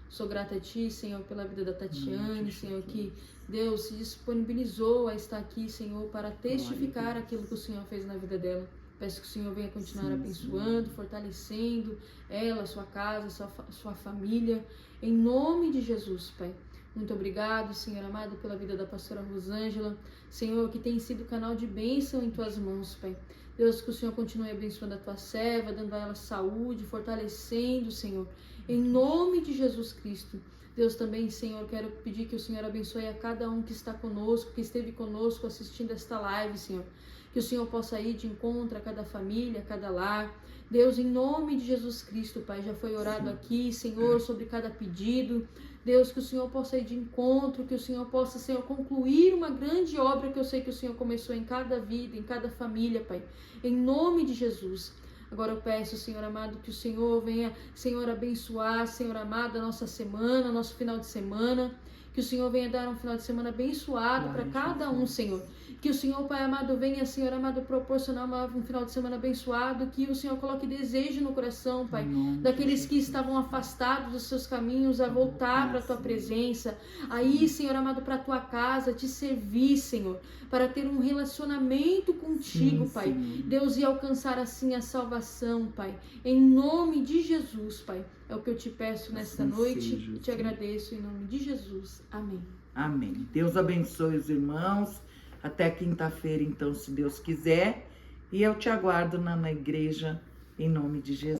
Sou grata a Ti, Senhor, pela vida da Tatiane, Senhor, que Deus se disponibilizou a estar aqui, Senhor, para testificar aquilo que o Senhor fez na vida dela. Peço que o Senhor venha continuar abençoando, fortalecendo ela, sua casa, sua família, em nome de Jesus, Pai. Muito obrigado, Senhor amado, pela vida da pastora Rosângela, Senhor, que tem sido canal de bênção em Tuas mãos, Pai. Deus, que o Senhor continue abençoando a Tua serva, dando a ela saúde, fortalecendo, Senhor, em nome de Jesus Cristo. Deus, também, Senhor, quero pedir que o Senhor abençoe a cada um que está conosco, que esteve conosco assistindo esta live, Senhor. Que o Senhor possa ir de encontro a cada família, a cada lar. Deus, em nome de Jesus Cristo, Pai, já foi orado aqui, Senhor, sobre cada pedido. Deus, que o Senhor possa ir de encontro, que o Senhor possa, Senhor, concluir uma grande obra que eu sei que o Senhor começou em cada vida, em cada família, Pai. Em nome de Jesus. Agora eu peço, Senhor amado, que o Senhor venha, Senhor, abençoar, Senhor amado, a nossa semana, nosso final de semana. Que o Senhor venha dar um final de semana abençoado para cada um, Senhor. Que o Senhor, Pai amado, venha, Senhor amado, proporcionar um final de semana abençoado. Que o Senhor coloque desejo no coração, Pai, daqueles que estavam afastados dos seus caminhos, a voltar para a Tua presença. Aí, Senhor amado, para a Tua casa, te servir, Senhor, para ter um relacionamento contigo, Pai. Deus, e alcançar assim a salvação, Pai. Em nome de Jesus, Pai. É o que eu te peço nesta noite. Te agradeço em nome de Jesus. Amém. Amém. Deus abençoe os irmãos. Até quinta-feira, então, se Deus quiser. E eu te aguardo na igreja, em nome de Jesus.